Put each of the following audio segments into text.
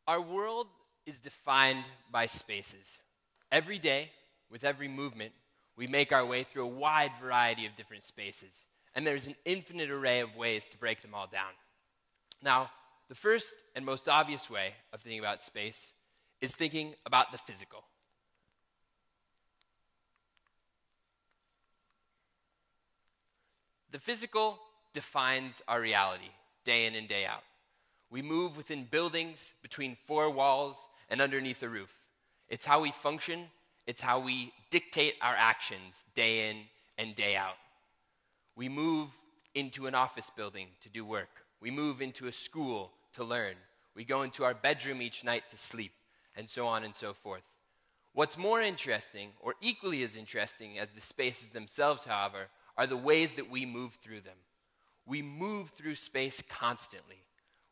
Our world is defined by spaces. Every day, with every movement, we make our way through a wide variety of different spaces, and there's an infinite array of ways to break them all down. Now, the first and most obvious way of thinking about space is thinking about the physical. The physical defines our reality, day in and day out. We move within buildings, between four walls, and underneath a roof. It's how we function. It's how we dictate our actions day in and day out. We move into an office building to do work. We move into a school to learn. We go into our bedroom each night to sleep, and so on and so forth. What's more interesting, or equally as interesting as the spaces themselves, however, are the ways that we move through them. We move through space constantly.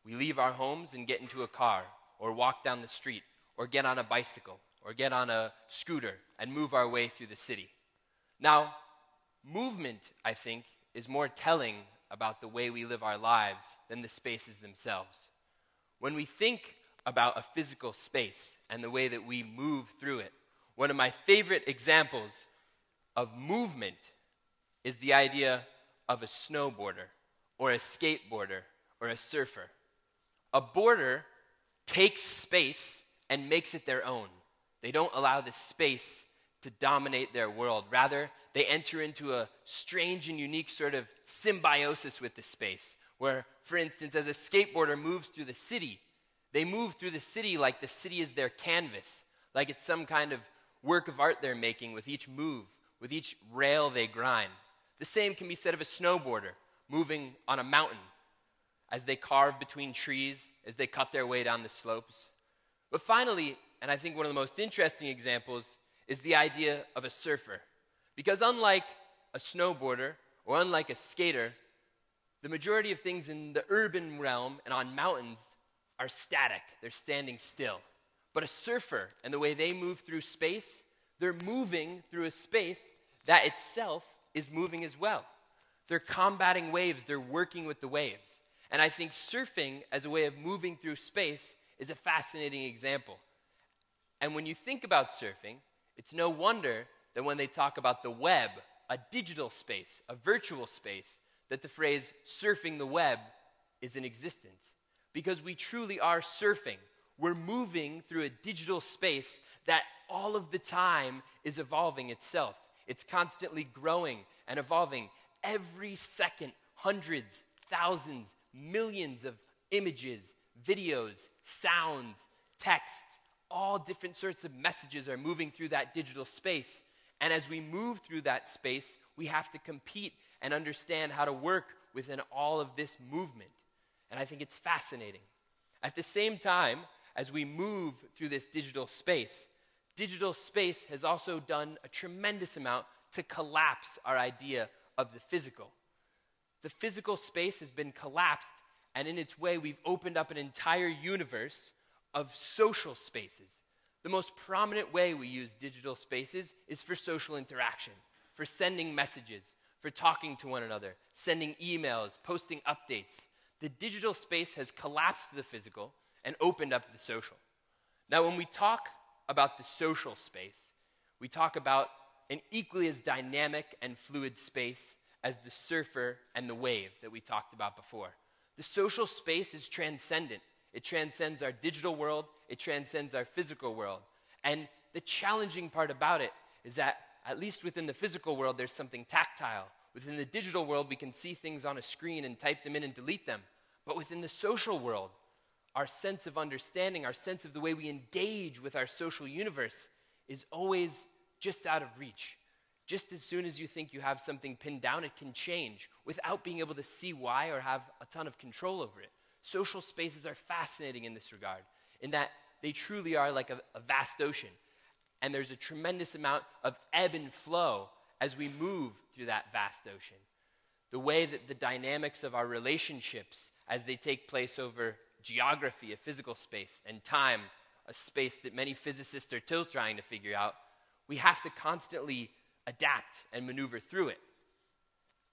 We leave our homes and get into a car, or walk down the street, or get on a bicycle, or get on a scooter and move our way through the city. Now, movement, I think, is more telling about the way we live our lives than the spaces themselves. When we think about a physical space and the way that we move through it, one of my favorite examples of movement is the idea of a snowboarder, or a skateboarder, or a surfer. A boarder takes space and makes it their own. They don't allow the space to dominate their world. Rather, they enter into a strange and unique sort of symbiosis with the space, where, for instance, as a skateboarder moves through the city, they move through the city like the city is their canvas, like it's some kind of work of art they're making with each move, with each rail they grind. The same can be said of a snowboarder moving on a mountain, as they carve between trees, as they cut their way down the slopes. But finally, and I think one of the most interesting examples, is the idea of a surfer. Because unlike a snowboarder or unlike a skater, the majority of things in the urban realm and on mountains are static. They're standing still. But a surfer and the way they move through space, they're moving through a space that itself is moving as well. They're combating waves. They're working with the waves. And I think surfing as a way of moving through space is a fascinating example. And when you think about surfing, it's no wonder that when they talk about the web, a digital space, a virtual space, that the phrase surfing the web is in existence. Because we truly are surfing. We're moving through a digital space that all of the time is evolving itself. It's constantly growing and evolving. Every second, hundreds, thousands, millions of images, videos, sounds, texts, all different sorts of messages are moving through that digital space. And as we move through that space, we have to compete and understand how to work within all of this movement. And I think it's fascinating. At the same time, as we move through this digital space has also done a tremendous amount to collapse our idea of the physical. The physical space has been collapsed, and in its way, we've opened up an entire universe of social spaces. The most prominent way we use digital spaces is for social interaction, for sending messages, for talking to one another, sending emails, posting updates. The digital space has collapsed the physical and opened up the social. Now, when we talk about the social space, we talk about an equally as dynamic and fluid space as the surfer and the wave that we talked about before. The social space is transcendent. It transcends our digital world. It transcends our physical world. And the challenging part about it is that, at least within the physical world, there's something tactile. Within the digital world, we can see things on a screen and type them in and delete them. But within the social world, our sense of understanding, our sense of the way we engage with our social universe is always just out of reach. Just as soon as you think you have something pinned down, it can change without being able to see why or have a ton of control over it. Social spaces are fascinating in this regard, in that they truly are like a vast ocean. And there's a tremendous amount of ebb and flow as we move through that vast ocean. The way that the dynamics of our relationships, as they take place over geography, a physical space, and time, a space that many physicists are still trying to figure out, we have to constantly adapt and maneuver through it.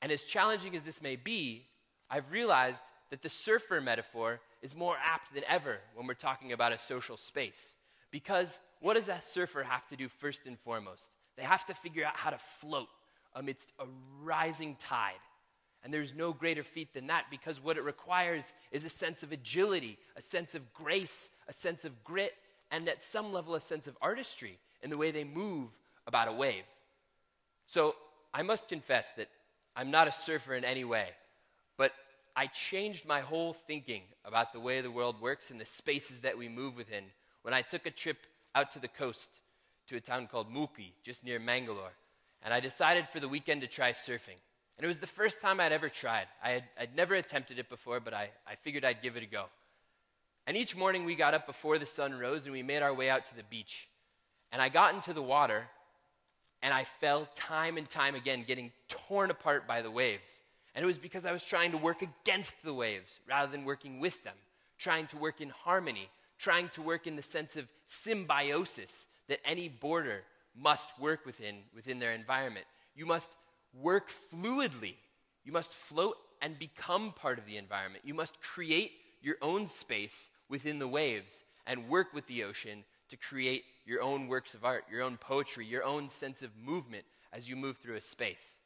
And as challenging as this may be, I've realized that the surfer metaphor is more apt than ever when we're talking about a social space. Because what does a surfer have to do first and foremost? They have to figure out how to float amidst a rising tide. And there's no greater feat than that, because what it requires is a sense of agility, a sense of grace, a sense of grit, and at some level a sense of artistry in the way they move about a wave. So I must confess that I'm not a surfer in any way, but I changed my whole thinking about the way the world works and the spaces that we move within when I took a trip out to the coast to a town called Mulki, just near Mangalore. And I decided for the weekend to try surfing. And it was the first time I'd ever tried. I'd never attempted it before, but I figured I'd give it a go. And each morning we got up before the sun rose and we made our way out to the beach. And I got into the water and I fell time and time again, getting torn apart by the waves. And it was because I was trying to work against the waves rather than working with them, trying to work in harmony, trying to work in the sense of symbiosis that any border must work within their environment. You must work fluidly. You must float and become part of the environment. You must create your own space within the waves and work with the ocean to create your own works of art, your own poetry, your own sense of movement as you move through a space.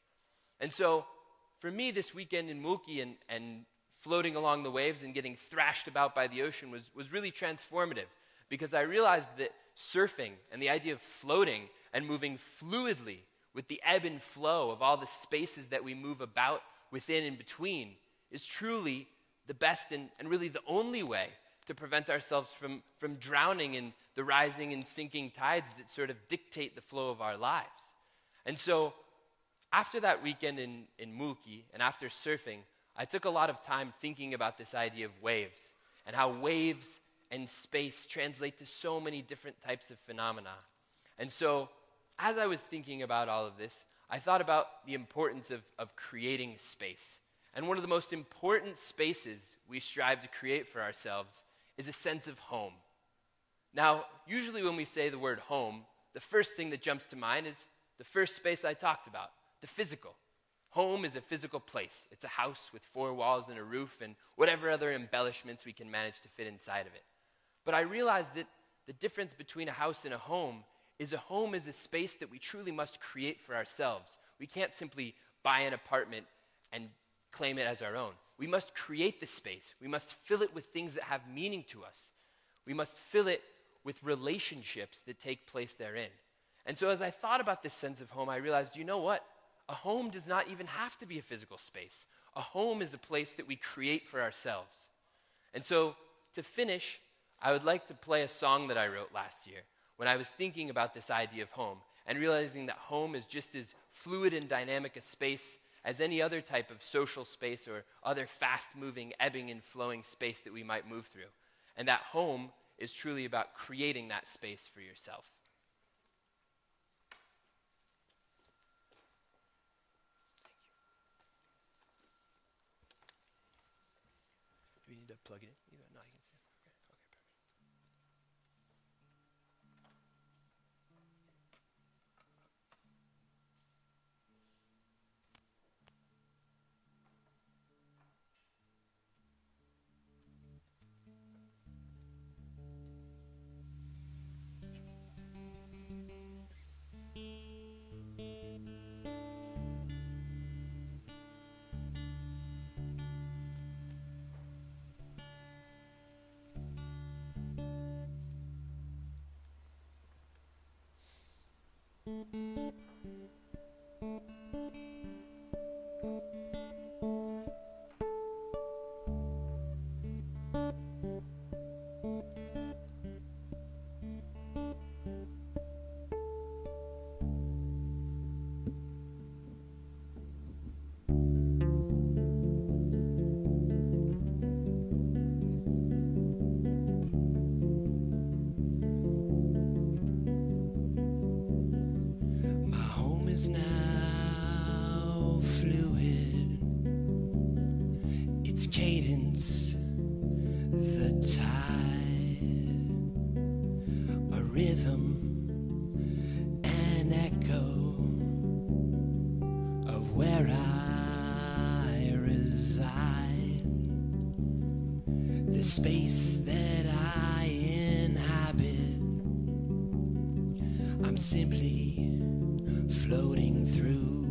And so, for me, this weekend in Mulki and floating along the waves and getting thrashed about by the ocean was really transformative, because I realized that surfing and the idea of floating and moving fluidly with the ebb and flow of all the spaces that we move about within and between is truly the best and really the only way to prevent ourselves from drowning in the rising and sinking tides that sort of dictate the flow of our lives. And so after that weekend in Mulki and after surfing, I took a lot of time thinking about this idea of waves and how waves and space translate to so many different types of phenomena. And so as I was thinking about all of this, I thought about the importance of creating space. And one of the most important spaces we strive to create for ourselves is a sense of home. Now, usually when we say the word home, the first thing that jumps to mind is the first space I talked about, the physical. Home is a physical place. It's a house with 4 walls and a roof and whatever other embellishments we can manage to fit inside of it. But I realized that the difference between a house and a home is a space that we truly must create for ourselves. We can't simply buy an apartment and claim it as our own. We must create the space. We must fill it with things that have meaning to us. We must fill it with relationships that take place therein. And so as I thought about this sense of home, I realized, you know what? A home does not even have to be a physical space. A home is a place that we create for ourselves. And so to finish, I would like to play a song that I wrote last year when I was thinking about this idea of home and realizing that home is just as fluid and dynamic a space as any other type of social space or other fast-moving, ebbing and flowing space that we might move through. And that home is truly about creating that space for yourself. Do we need to plug it in? No, you can see it. Okay, perfect. Is now fluid, its cadence, the tide, a rhythm, an echo of where I reside. the space that I inhabit. I'm simply floating through,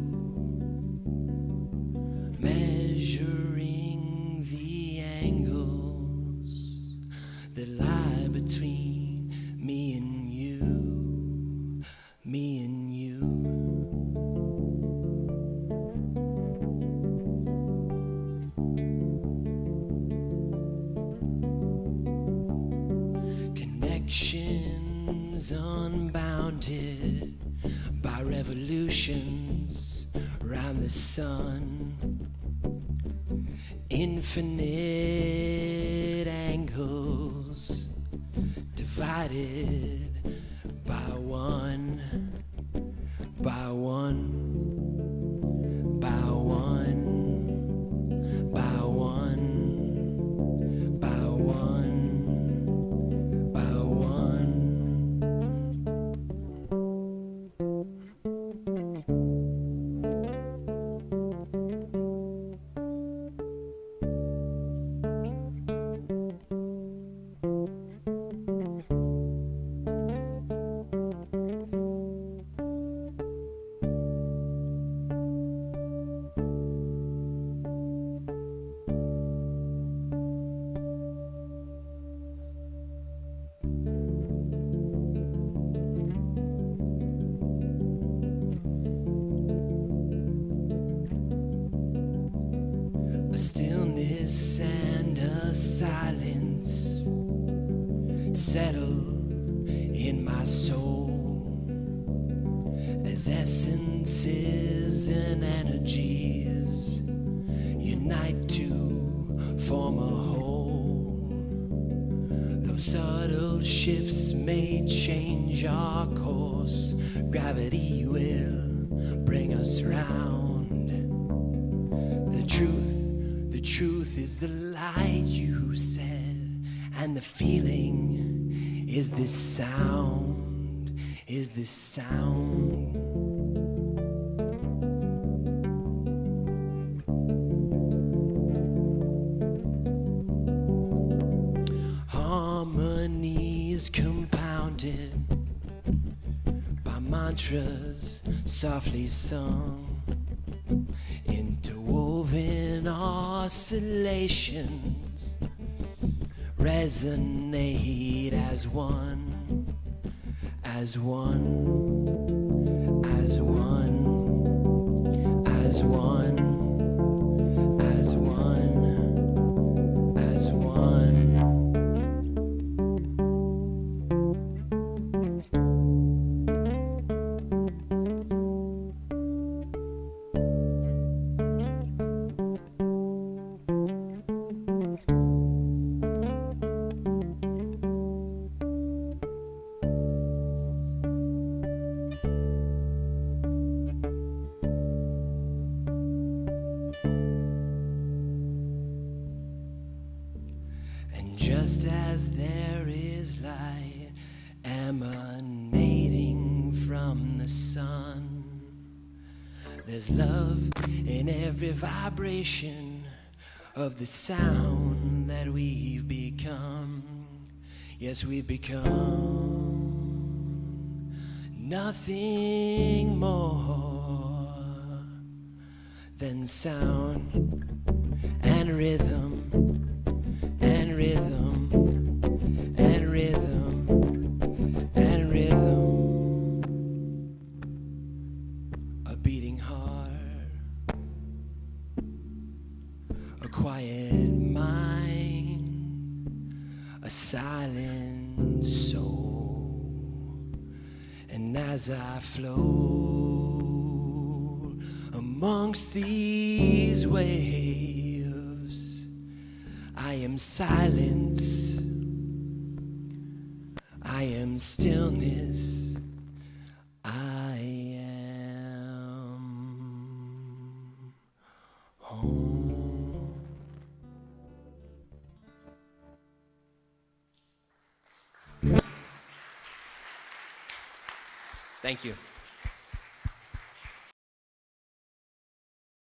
measuring the angles that lie between me and you, me and you. Connections unbounded by revolutions round the sun, infinite angles divided by one, by one, by one, by one, by one, by one. A stillness and a silence settle in my soul as essences and energies unite to form a whole. Those subtle shifts may change our course. Gravity will bring us round. The truth is the light, you said, and the feeling is this sound, is this sound. Harmony is compounded by mantras softly sung, interwoven oscillations resonate as one, as one, as one, as one, as one, as one. And just as there is light emanating from the sun, there's love in every vibration of the sound that we've become. Yes, we've become nothing more than sound and rhythm and rhythm and rhythm and rhythm. A beating heart, a quiet mind, a silent soul. And as I float amongst these waves, I am silence, I am stillness, I am home. Thank you.